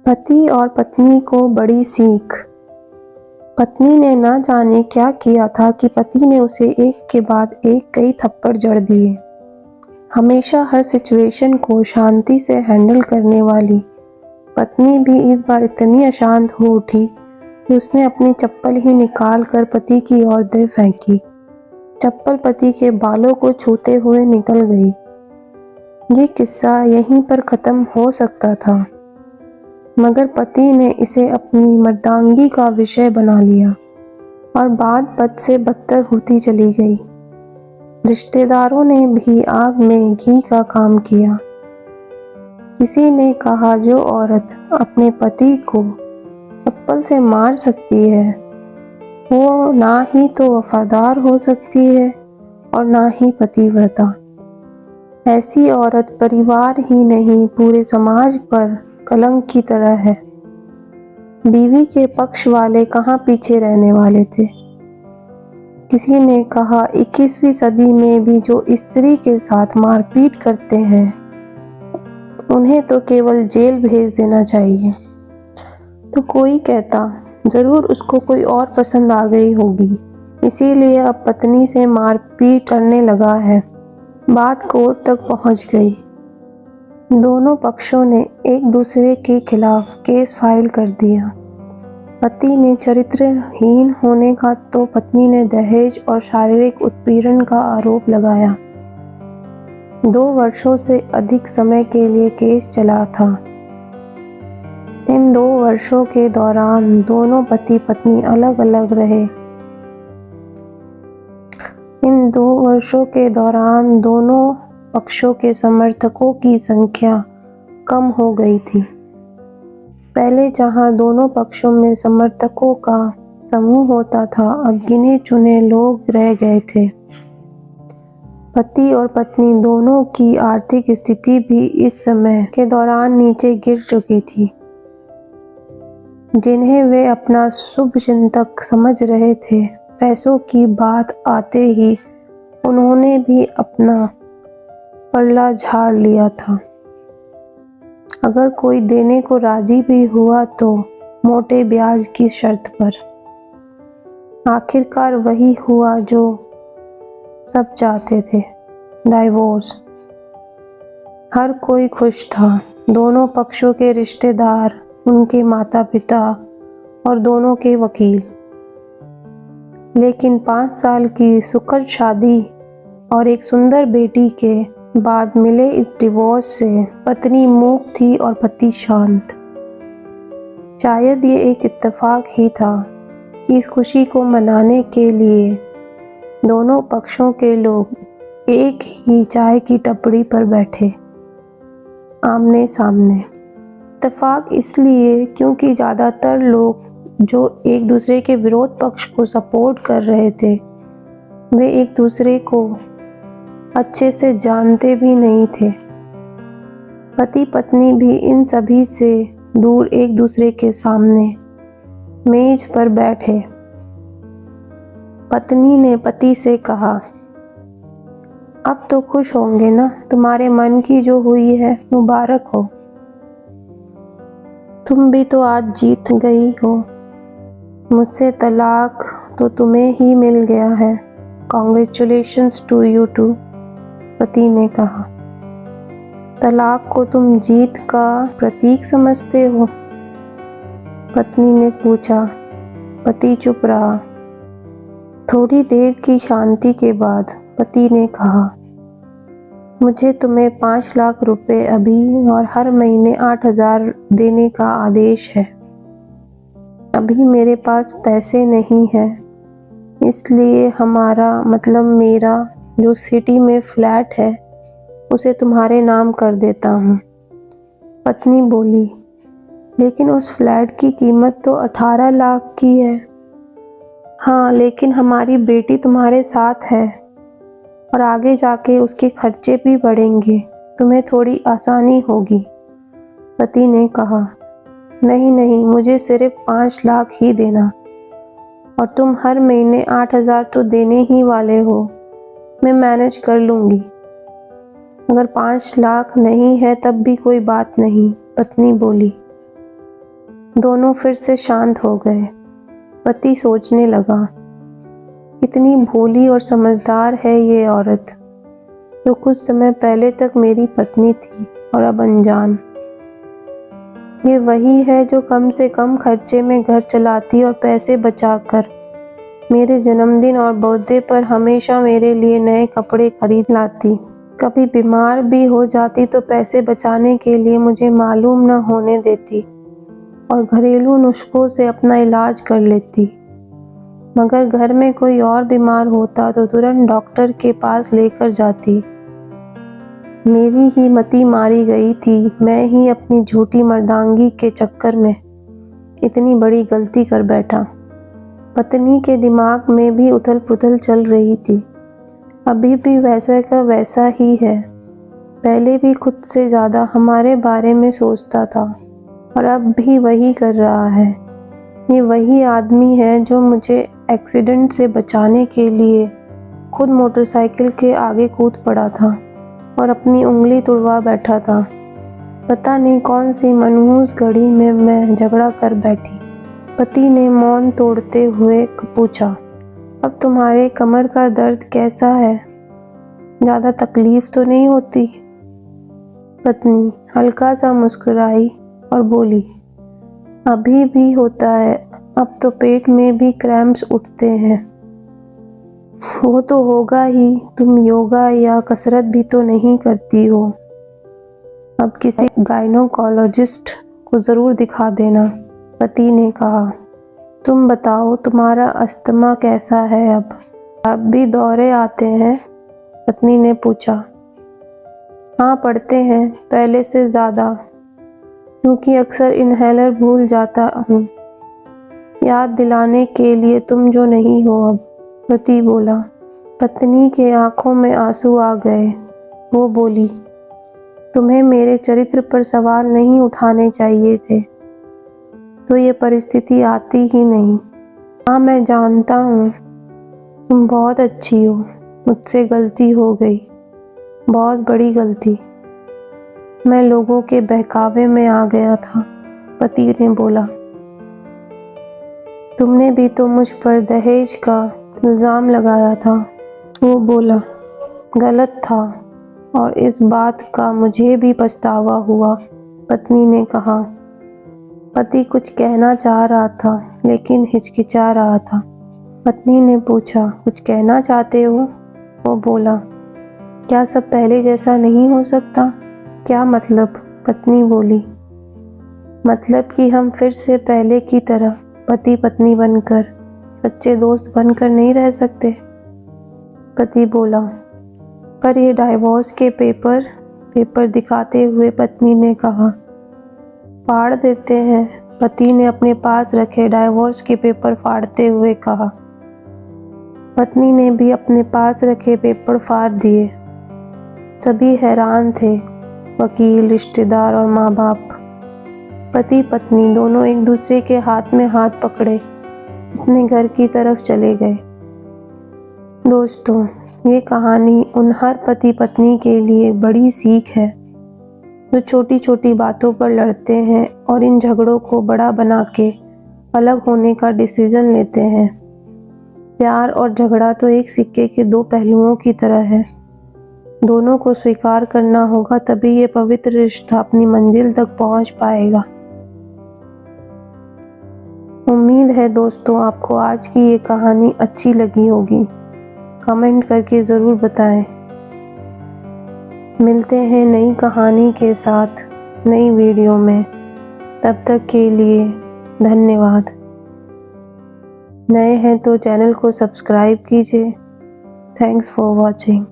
पति और पत्नी को बड़ी सीख। पत्नी ने ना जाने क्या किया था कि पति ने उसे एक के बाद एक कई थप्पड़ जड़ दिए। हमेशा हर सिचुएशन को शांति से हैंडल करने वाली पत्नी भी इस बार इतनी अशांत हो उठी कि उसने अपनी चप्पल ही निकाल कर पति की ओर दे फेंकी। चप्पल पति के बालों को छूते हुए निकल गई। ये किस्सा यहीं पर खत्म हो सकता था, मगर पति ने इसे अपनी मर्दांगी का विषय बना लिया और बात बद से बदतर होती चली गई। रिश्तेदारों ने भी आग में घी का काम किया। किसी ने कहा जो औरत अपने पति को चप्पल से मार सकती है वो ना ही तो वफादार हो सकती है और ना ही पतिव्रता। ऐसी औरत परिवार ही नहीं पूरे समाज पर कलंक की तरह है। बीवी के पक्ष वाले कहाँ पीछे रहने वाले थे। किसी ने कहा 21वीं सदी में भी जो स्त्री के साथ मारपीट करते हैं उन्हें तो केवल जेल भेज देना चाहिए। तो कोई कहता जरूर उसको कोई और पसंद आ गई होगी, इसीलिए अब पत्नी से मारपीट करने लगा है। बात कोर्ट तक पहुंच गई। दोनों पक्षों ने एक दूसरे के खिलाफ केस फाइल कर दिया। पति ने चरित्रहीन होने का तो पत्नी ने दहेज और शारीरिक उत्पीड़न का आरोप लगाया। 2 वर्षों से अधिक समय के लिए केस चला था। इन 2 वर्षों के दौरान दोनों पति पत्नी अलग अलग रहे। इन 2 वर्षों के दौरान दोनों पक्षों के समर्थकों की संख्या कम हो गई थी। पहले जहां दोनों पक्षों में समर्थकों का समूह होता था, अब गिने चुने लोग रह गए थे। पति और पत्नी दोनों की आर्थिक स्थिति भी इस समय के दौरान नीचे गिर चुकी थी। जिन्हें वे अपना शुभचिंतक समझ रहे थे, पैसों की बात आते ही उन्होंने भी अपना पल्ला झाड़ लिया था। अगर कोई देने को राजी भी हुआ तो मोटे ब्याज की शर्त पर। आखिरकार वही हुआ जो सब चाहते थे, डाइवोर्स। हर कोई खुश था, दोनों पक्षों के रिश्तेदार, उनके माता पिता और दोनों के वकील। लेकिन 5 साल की सुखद शादी और एक सुंदर बेटी के बाद मिले इस डिवोर्स से पत्नी मूक थी और पति शांत। शायद ये एक इत्तेफाक ही था कि इस खुशी को मनाने के लिए दोनों पक्षों के लोग एक ही चाय की टपरी पर बैठे, आमने सामने। इत्तेफाक इसलिए क्योंकि ज़्यादातर लोग जो एक दूसरे के विरोध पक्ष को सपोर्ट कर रहे थे, वे एक दूसरे को अच्छे से जानते भी नहीं थे। पति पत्नी भी इन सभी से दूर एक दूसरे के सामने मेज पर बैठे। पत्नी ने पति से कहा, अब तो खुश होंगे ना, तुम्हारे मन की जो हुई है मुबारक हो। तुम भी तो आज जीत गई हो। मुझसे तलाक तो तुम्हें ही मिल गया है। Congratulations to you too. पति ने कहा, तलाक को तुम जीत का प्रतीक समझते हो? पत्नी ने पूछा। पति चुप रहा। थोड़ी देर की शांति के बाद पति ने कहा, मुझे तुम्हें 5 लाख रुपए अभी और हर महीने 8,000 देने का आदेश है। अभी मेरे पास पैसे नहीं है, इसलिए हमारा मतलब मेरा जो सिटी में फ्लैट है उसे तुम्हारे नाम कर देता हूँ। पत्नी बोली, लेकिन उस फ्लैट की कीमत तो 18 लाख की है। हाँ, लेकिन हमारी बेटी तुम्हारे साथ है और आगे जाके उसके खर्चे भी बढ़ेंगे, तुम्हें थोड़ी आसानी होगी। पति ने कहा, नहीं नहीं, मुझे सिर्फ 5 लाख ही देना और तुम हर महीने 8,000 तो देने ही वाले हो। मैं मैनेज कर लूँगी। अगर 5 लाख नहीं है तब भी कोई बात नहीं, पत्नी बोली। दोनों फिर से शांत हो गए। पति सोचने लगा, कितनी भोली और समझदार है ये औरत, जो कुछ समय पहले तक मेरी पत्नी थी और अब अनजान। ये वही है जो कम से कम खर्चे में घर चलाती और पैसे बचाकर मेरे जन्मदिन और बर्थडे पर हमेशा मेरे लिए नए कपड़े खरीद लाती। कभी बीमार भी हो जाती तो पैसे बचाने के लिए मुझे मालूम न होने देती और घरेलू नुस्खों से अपना इलाज कर लेती। मगर घर में कोई और बीमार होता तो तुरंत डॉक्टर के पास लेकर जाती। मेरी ही मति मारी गई थी। मैं ही अपनी झूठी मर्दांगी के चक्कर में इतनी बड़ी गलती कर बैठा। पत्नी के दिमाग में भी उथल पुथल चल रही थी। अभी भी वैसा का वैसा ही है। पहले भी खुद से ज़्यादा हमारे बारे में सोचता था और अब भी वही कर रहा है। ये वही आदमी है जो मुझे एक्सीडेंट से बचाने के लिए खुद मोटरसाइकिल के आगे कूद पड़ा था और अपनी उंगली तुड़वा बैठा था। पता नहीं कौन सी मनहूस घड़ी में मैं झगड़ा कर बैठी। पति ने मौन तोड़ते हुए पूछा, अब तुम्हारे कमर का दर्द कैसा है? ज़्यादा तकलीफ तो नहीं होती? पत्नी हल्का सा मुस्कुराई और बोली, अभी भी होता है। अब तो पेट में भी क्रैम्प्स उठते हैं। वो तो होगा ही, तुम योगा या कसरत भी तो नहीं करती हो। अब किसी गायनोकोलॉजिस्ट को ज़रूर दिखा देना, पति ने कहा। तुम बताओ, तुम्हारा अस्थमा कैसा है? अब भी दौरे आते हैं? पत्नी ने पूछा। हाँ, पड़ते हैं, पहले से ज़्यादा, क्योंकि अक्सर इन्हेलर भूल जाता हूँ याद दिलाने के लिए तुम जो नहीं हो अब, पति बोला। पत्नी के आंखों में आंसू आ गए। वो बोली, तुम्हें मेरे चरित्र पर सवाल नहीं उठाने चाहिए थे, तो ये परिस्थिति आती ही नहीं। हाँ, मैं जानता हूँ तुम बहुत अच्छी हो। मुझसे गलती हो गई, बहुत बड़ी गलती। मैं लोगों के बहकावे में आ गया था, पति ने बोला। तुमने भी तो मुझ पर दहेज का इल्ज़ाम लगाया था। वो बोला, गलत था और इस बात का मुझे भी पछतावा हुआ, पत्नी ने कहा। पति कुछ कहना चाह रहा था लेकिन हिचकिचा रहा था। पत्नी ने पूछा, कुछ कहना चाहते हो? वो बोला, क्या सब पहले जैसा नहीं हो सकता? क्या मतलब? पत्नी बोली, मतलब कि हम फिर से पहले की तरह पति पत्नी बनकर, सच्चे दोस्त बनकर नहीं रह सकते? पति बोला, पर ये डाइवोर्स के पेपर दिखाते हुए पत्नी ने कहा। फाड़ देते हैं, पति ने अपने पास रखे डाइवोर्स के पेपर फाड़ते हुए कहा। पत्नी ने भी अपने पास रखे पेपर फाड़ दिए। सभी हैरान थे, वकील, रिश्तेदार और माँ बाप। पति पत्नी दोनों एक दूसरे के हाथ में हाथ पकड़े अपने घर की तरफ चले गए। दोस्तों, ये कहानी उन हर पति पत्नी के लिए बड़ी सीख है जो छोटी छोटी बातों पर लड़ते हैं और इन झगड़ों को बड़ा बना के अलग होने का डिसीजन लेते हैं। प्यार और झगड़ा तो एक सिक्के के दो पहलुओं की तरह है। दोनों को स्वीकार करना होगा, तभी ये पवित्र रिश्ता अपनी मंजिल तक पहुंच पाएगा। उम्मीद है दोस्तों आपको आज की ये कहानी अच्छी लगी होगी। कमेंट करके ज़रूर बताएं। मिलते हैं नई कहानी के साथ नई वीडियो में। तब तक के लिए धन्यवाद। नए हैं तो चैनल को सब्सक्राइब कीजिए। Thanks for watching.